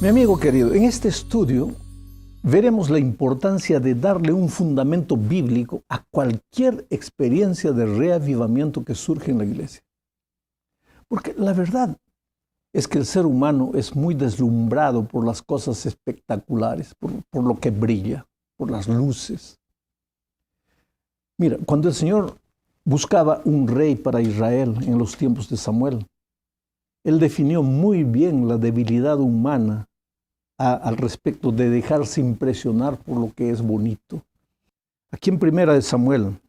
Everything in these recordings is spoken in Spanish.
Mi amigo querido, en este estudio veremos la importancia de darle un fundamento bíblico a cualquier experiencia de reavivamiento que surge en la iglesia. Porque la verdad es que el ser humano es muy deslumbrado por las cosas espectaculares, por lo que brilla, por las luces. Mira, cuando el Señor buscaba un rey para Israel en los tiempos de Samuel, Él definió muy bien la debilidad humana al respecto de dejarse impresionar por lo que es bonito. Aquí en Primera de Samuel,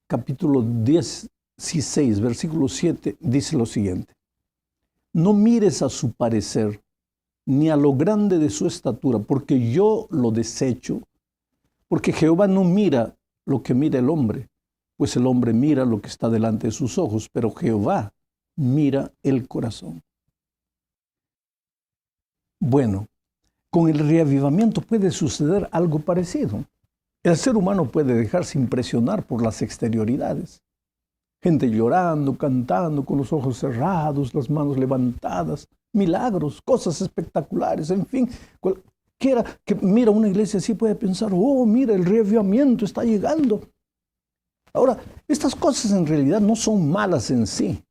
capítulo 16, versículo 7, dice lo siguiente: no mires a su parecer, ni a lo grande de su estatura, porque yo lo desecho, porque Jehová no mira lo que mira el hombre, pues el hombre mira lo que está delante de sus ojos, pero Jehová mira el corazón. Bueno, con el reavivamiento puede suceder algo parecido. El ser humano puede dejarse impresionar por las exterioridades. Gente llorando, cantando, con los ojos cerrados, las manos levantadas, milagros, cosas espectaculares, en fin. Cualquiera que mira una iglesia así puede pensar, oh, mira, el reavivamiento está llegando. Ahora, estas cosas en realidad no son malas en sí,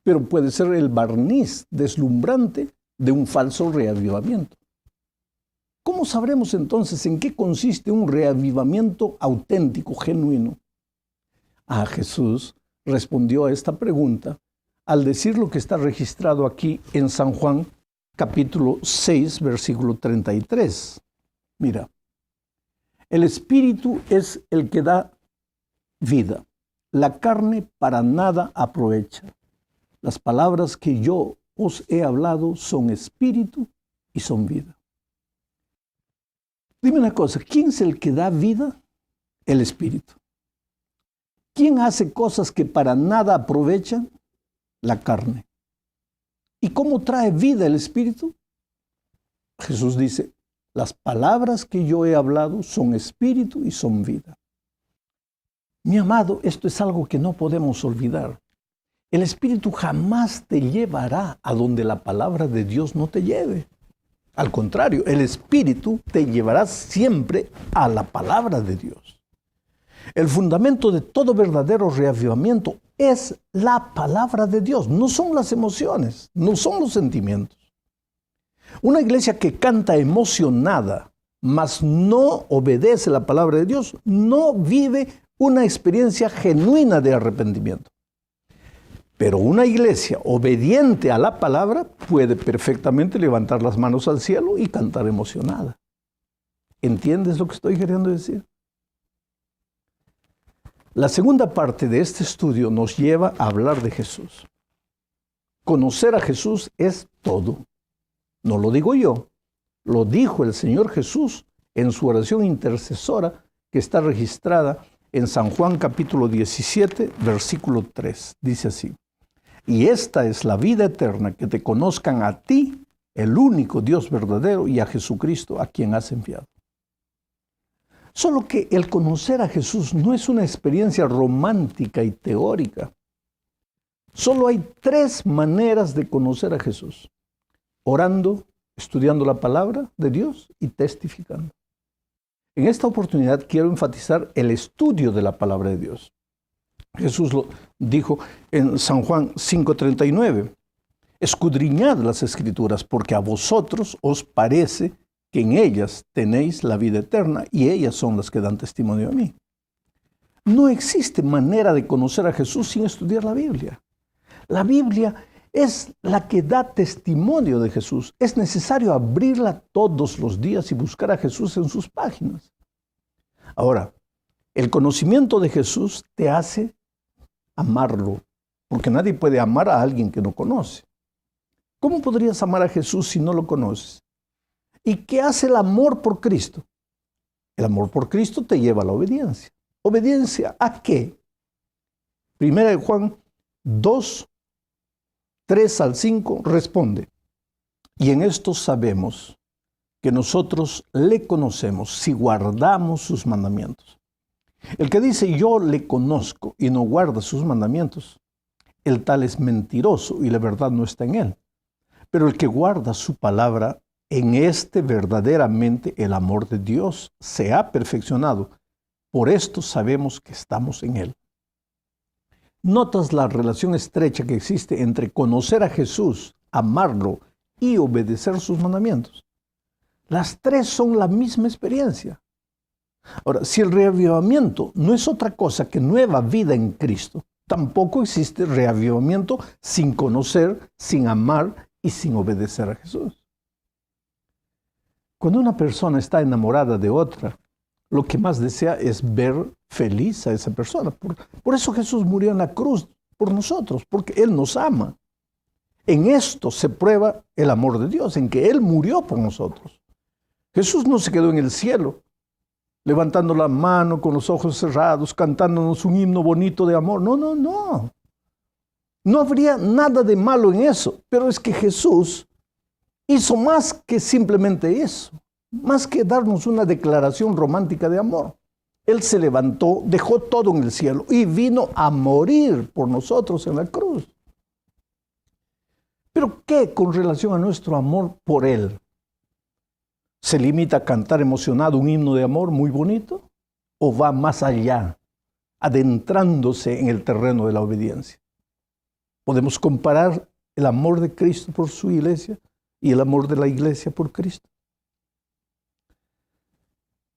pero puede ser el barniz deslumbrante de un falso reavivamiento. ¿Cómo sabremos entonces en qué consiste un reavivamiento auténtico, genuino? Jesús respondió a esta pregunta al decir lo que está registrado aquí en San Juan, capítulo 6, versículo 33. Mira, el Espíritu es el que da vida. La carne para nada aprovecha. Las palabras que yo os he hablado son espíritu y son vida. Dime una cosa, ¿quién es el que da vida? El Espíritu. ¿Quién hace cosas que para nada aprovechan? La carne. ¿Y cómo trae vida el Espíritu? Jesús dice, las palabras que yo he hablado son espíritu y son vida. Mi amado, esto es algo que no podemos olvidar. El Espíritu jamás te llevará a donde la palabra de Dios no te lleve. Al contrario, el Espíritu te llevará siempre a la palabra de Dios. El fundamento de todo verdadero reavivamiento es la palabra de Dios. No son las emociones, no son los sentimientos. Una iglesia que canta emocionada, mas no obedece la palabra de Dios, no vive una experiencia genuina de arrepentimiento. Pero una iglesia obediente a la palabra puede perfectamente levantar las manos al cielo y cantar emocionada. ¿Entiendes lo que estoy queriendo decir? La segunda parte de este estudio nos lleva a hablar de Jesús. Conocer a Jesús es todo. No lo digo yo, lo dijo el Señor Jesús en su oración intercesora que está registrada en San Juan capítulo 17, versículo 3. Dice así: y esta es la vida eterna, que te conozcan a ti, el único Dios verdadero, y a Jesucristo, a quien has enviado. Solo que el conocer a Jesús no es una experiencia romántica y teórica. Solo hay 3 maneras de conocer a Jesús: orando, estudiando la palabra de Dios y testificando. En esta oportunidad quiero enfatizar el estudio de la palabra de Dios. Jesús lo dijo en San Juan 5:39. Escudriñad las Escrituras, porque a vosotros os parece que en ellas tenéis la vida eterna, y ellas son las que dan testimonio a mí. No existe manera de conocer a Jesús sin estudiar la Biblia. La Biblia es la que da testimonio de Jesús. Es necesario abrirla todos los días y buscar a Jesús en sus páginas. Ahora, el conocimiento de Jesús te hace amarlo, porque nadie puede amar a alguien que no conoce. ¿Cómo podrías amar a Jesús si no lo conoces? ¿Y qué hace el amor por Cristo? El amor por Cristo te lleva a la obediencia. ¿Obediencia a qué? Primera de Juan 2, 3 al 5 responde: y en esto sabemos que nosotros le conocemos si guardamos sus mandamientos. El que dice yo le conozco y no guarda sus mandamientos, el tal es mentiroso y la verdad no está en él. Pero el que guarda su palabra, en este verdaderamente el amor de Dios se ha perfeccionado. Por esto sabemos que estamos en Él. ¿Notas la relación estrecha que existe entre conocer a Jesús, amarlo y obedecer sus mandamientos? Las tres son la misma experiencia. Ahora, si el reavivamiento no es otra cosa que nueva vida en Cristo, tampoco existe reavivamiento sin conocer, sin amar y sin obedecer a Jesús. Cuando una persona está enamorada de otra, lo que más desea es ver feliz a esa persona. Por eso Jesús murió en la cruz por nosotros, porque Él nos ama. En esto se prueba el amor de Dios, en que Él murió por nosotros. Jesús no se quedó en el cielo, levantando la mano con los ojos cerrados, cantándonos un himno bonito de amor. No, no, no. No habría nada de malo en eso, pero es que Jesús hizo más que simplemente eso. Más que darnos una declaración romántica de amor. Él se levantó, dejó todo en el cielo y vino a morir por nosotros en la cruz. ¿Pero qué con relación a nuestro amor por Él? ¿Se limita a cantar emocionado un himno de amor muy bonito? ¿O va más allá, adentrándose en el terreno de la obediencia? ¿Podemos comparar el amor de Cristo por su iglesia y el amor de la iglesia por Cristo?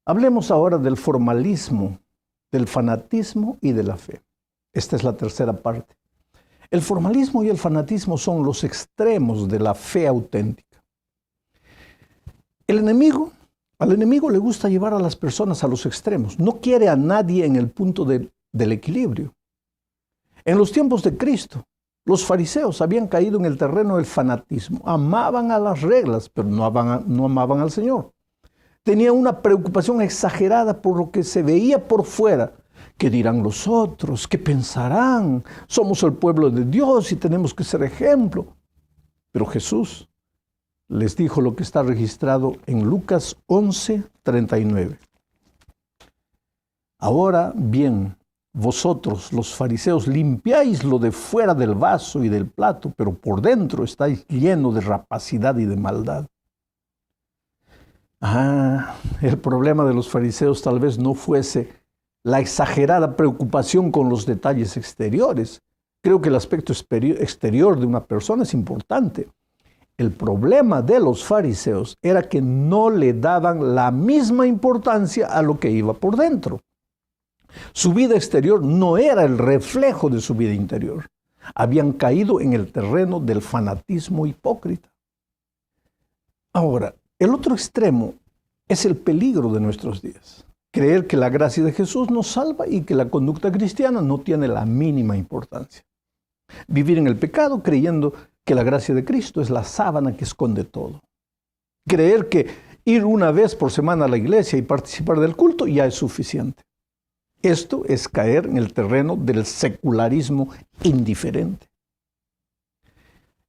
Hablemos ahora del formalismo, del fanatismo y de la fe. Esta es la tercera parte. El formalismo y el fanatismo son los extremos de la fe auténtica. Al enemigo le gusta llevar a las personas a los extremos. No quiere a nadie en el punto del equilibrio. En los tiempos de Cristo, los fariseos habían caído en el terreno del fanatismo. Amaban a las reglas, pero no amaban al Señor. Tenía una preocupación exagerada por lo que se veía por fuera. ¿Qué dirán los otros? ¿Qué pensarán? Somos el pueblo de Dios y tenemos que ser ejemplo. Pero Jesús les dijo lo que está registrado en Lucas 11:39. Ahora bien, vosotros los fariseos limpiáis lo de fuera del vaso y del plato, pero por dentro estáis llenos de rapacidad y de maldad. El problema de los fariseos tal vez no fuese la exagerada preocupación con los detalles exteriores. Creo que el aspecto exterior de una persona es importante. El problema de los fariseos era que no le daban la misma importancia a lo que iba por dentro. Su vida exterior no era el reflejo de su vida interior. Habían caído en el terreno del fanatismo hipócrita. Ahora, el otro extremo es el peligro de nuestros días. Creer que la gracia de Jesús nos salva y que la conducta cristiana no tiene la mínima importancia. Vivir en el pecado creyendo que la gracia de Cristo es la sábana que esconde todo. Creer que ir una vez por semana a la iglesia y participar del culto ya es suficiente. Esto es caer en el terreno del secularismo indiferente.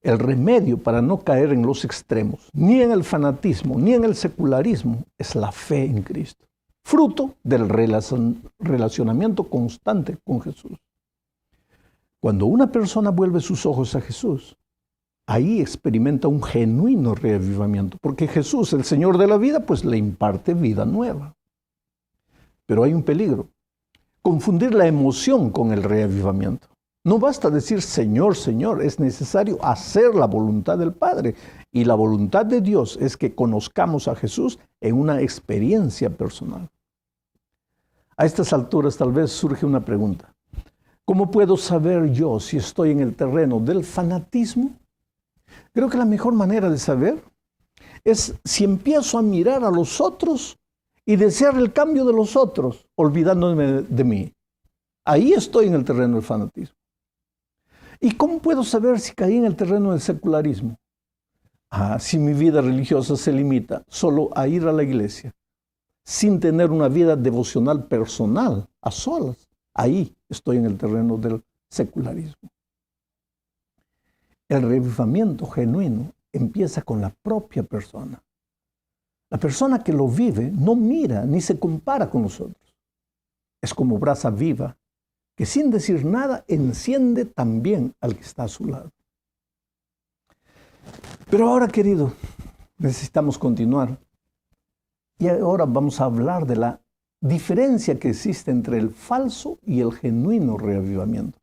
El remedio para no caer en los extremos, ni en el fanatismo, ni en el secularismo, es la fe en Cristo, fruto del relacionamiento constante con Jesús. Cuando una persona vuelve sus ojos a Jesús, ahí experimenta un genuino reavivamiento, porque Jesús, el Señor de la vida, pues le imparte vida nueva. Pero hay un peligro, confundir la emoción con el reavivamiento. No basta decir Señor, Señor, es necesario hacer la voluntad del Padre. Y la voluntad de Dios es que conozcamos a Jesús en una experiencia personal. A estas alturas tal vez surge una pregunta. ¿Cómo puedo saber yo si estoy en el terreno del fanatismo? Creo que la mejor manera de saber es si empiezo a mirar a los otros y desear el cambio de los otros, olvidándome de mí. Ahí estoy en el terreno del fanatismo. ¿Y cómo puedo saber si caí en el terreno del secularismo? Si mi vida religiosa se limita solo a ir a la iglesia, sin tener una vida devocional personal, a solas, ahí estoy en el terreno del secularismo. El revivimiento genuino empieza con la propia persona. La persona que lo vive no mira ni se compara con los otros. Es como brasa viva que sin decir nada enciende también al que está a su lado. Pero ahora, querido, necesitamos continuar. Y ahora vamos a hablar de la diferencia que existe entre el falso y el genuino reavivamiento.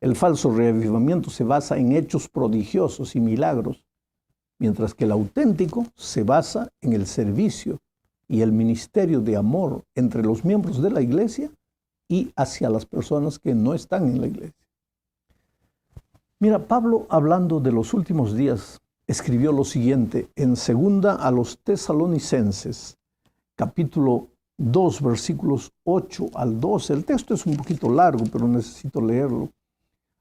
El falso reavivamiento se basa en hechos prodigiosos y milagros, mientras que el auténtico se basa en el servicio y el ministerio de amor entre los miembros de la iglesia y hacia las personas que no están en la iglesia. Mira, Pablo, hablando de los últimos días, escribió lo siguiente en 2 a los Tesalonicenses, capítulo 2, versículos 8 al 12. El texto es un poquito largo, pero necesito leerlo.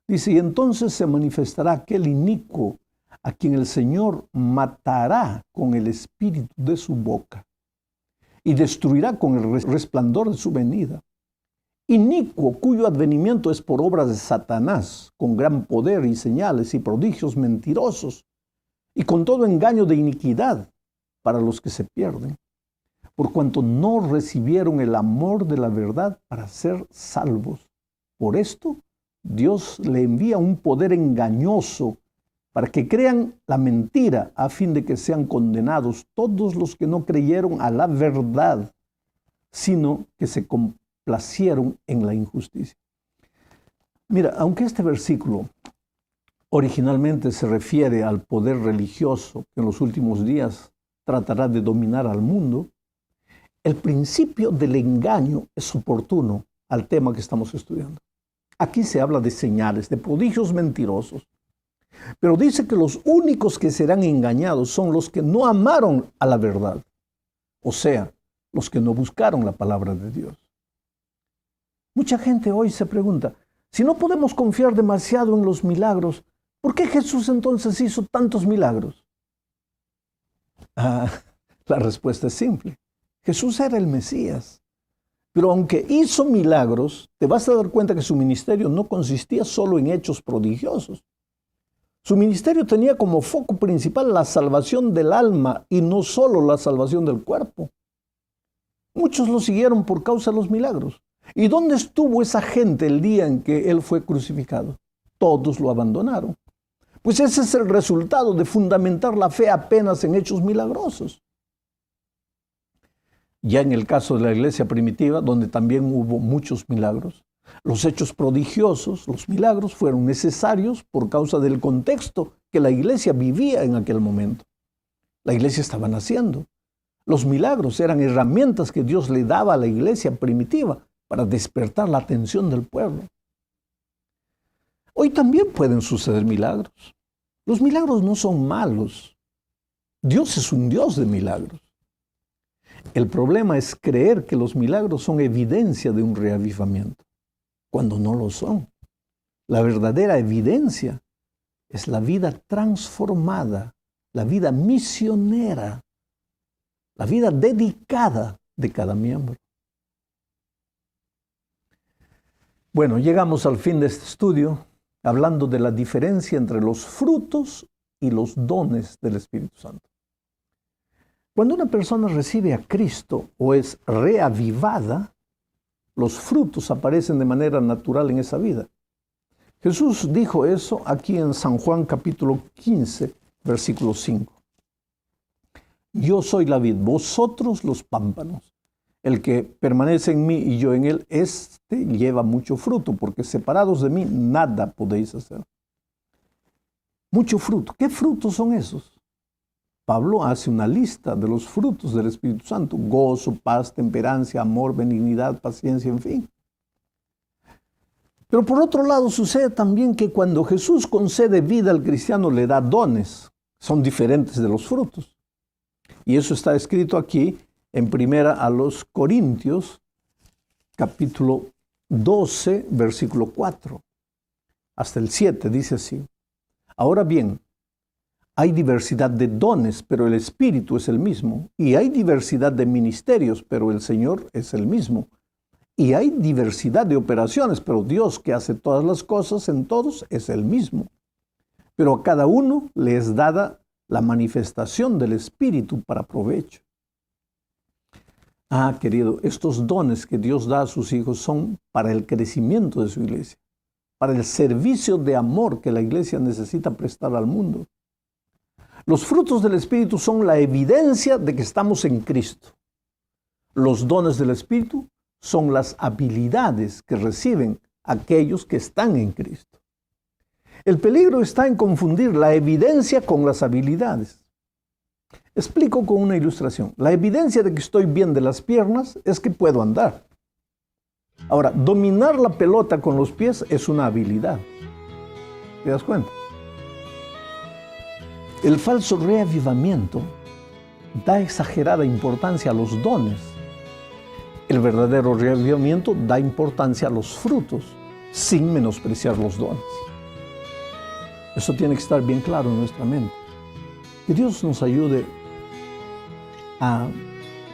Dice, y entonces se manifestará aquel inicuo a quien el Señor matará con el espíritu de su boca y destruirá con el resplandor de su venida. Inicuo, cuyo advenimiento es por obras de Satanás, con gran poder y señales y prodigios mentirosos, y con todo engaño de iniquidad para los que se pierden, por cuanto no recibieron el amor de la verdad para ser salvos. Por esto, Dios le envía un poder engañoso para que crean la mentira, a fin de que sean condenados todos los que no creyeron a la verdad, sino que se complacieron en la injusticia. Mira, aunque este versículo originalmente se refiere al poder religioso que en los últimos días tratará de dominar al mundo, el principio del engaño es oportuno al tema que estamos estudiando. Aquí se habla de señales, de prodigios mentirosos, pero dice que los únicos que serán engañados son los que no amaron a la verdad, o sea, los que no buscaron la palabra de Dios. Mucha gente hoy se pregunta, si no podemos confiar demasiado en los milagros, ¿por qué Jesús entonces hizo tantos milagros? La respuesta es simple. Jesús era el Mesías. Pero aunque hizo milagros, te vas a dar cuenta que su ministerio no consistía solo en hechos prodigiosos. Su ministerio tenía como foco principal la salvación del alma y no solo la salvación del cuerpo. Muchos lo siguieron por causa de los milagros. ¿Y dónde estuvo esa gente el día en que Él fue crucificado? Todos lo abandonaron. Pues ese es el resultado de fundamentar la fe apenas en hechos milagrosos. Ya en el caso de la iglesia primitiva, donde también hubo muchos milagros, los hechos prodigiosos, los milagros, fueron necesarios por causa del contexto que la iglesia vivía en aquel momento. La iglesia estaba naciendo. Los milagros eran herramientas que Dios le daba a la iglesia primitiva para despertar la atención del pueblo. Hoy también pueden suceder milagros. Los milagros no son malos. Dios es un Dios de milagros. El problema es creer que los milagros son evidencia de un reavivamiento, cuando no lo son. La verdadera evidencia es la vida transformada, la vida misionera, la vida dedicada de cada miembro. Bueno, llegamos al fin de este estudio hablando de la diferencia entre los frutos y los dones del Espíritu Santo. Cuando una persona recibe a Cristo o es reavivada, los frutos aparecen de manera natural en esa vida. Jesús dijo eso aquí en San Juan capítulo 15, versículo 5. Yo soy la vid, vosotros los pámpanos. El que permanece en mí y yo en él, este lleva mucho fruto, porque separados de mí nada podéis hacer. Mucho fruto. ¿Qué frutos son esos? Pablo hace una lista de los frutos del Espíritu Santo: gozo, paz, temperancia, amor, benignidad, paciencia, en fin. Pero por otro lado sucede también que cuando Jesús concede vida al cristiano, le da dones. Son diferentes de los frutos. Y eso está escrito aquí en 1 a los Corintios, capítulo 12, versículo 4. Hasta el 7 dice así. Ahora bien, hay diversidad de dones, pero el Espíritu es el mismo. Y hay diversidad de ministerios, pero el Señor es el mismo. Y hay diversidad de operaciones, pero Dios, que hace todas las cosas en todos, es el mismo. Pero a cada uno le es dada la manifestación del Espíritu para provecho. Querido, estos dones que Dios da a sus hijos son para el crecimiento de su iglesia, para el servicio de amor que la iglesia necesita prestar al mundo. Los frutos del Espíritu son la evidencia de que estamos en Cristo. Los dones del Espíritu son las habilidades que reciben aquellos que están en Cristo. El peligro está en confundir la evidencia con las habilidades. Explico con una ilustración. La evidencia de que estoy bien de las piernas es que puedo andar. Ahora, dominar la pelota con los pies es una habilidad. ¿Te das cuenta? El falso reavivamiento da exagerada importancia a los dones. El verdadero reavivamiento da importancia a los frutos, sin menospreciar los dones. Eso tiene que estar bien claro en nuestra mente. Que Dios nos ayude a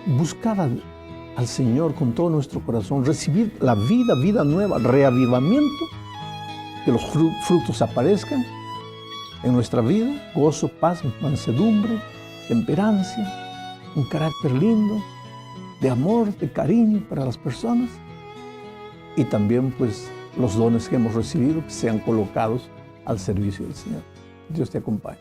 buscar al Señor con todo nuestro corazón, recibir la vida nueva, reavivamiento, que los frutos aparezcan en nuestra vida, gozo, paz, mansedumbre, temperancia, un carácter lindo, de amor, de cariño para las personas, y también pues los dones que hemos recibido que sean colocados al servicio del Señor. Dios te acompañe.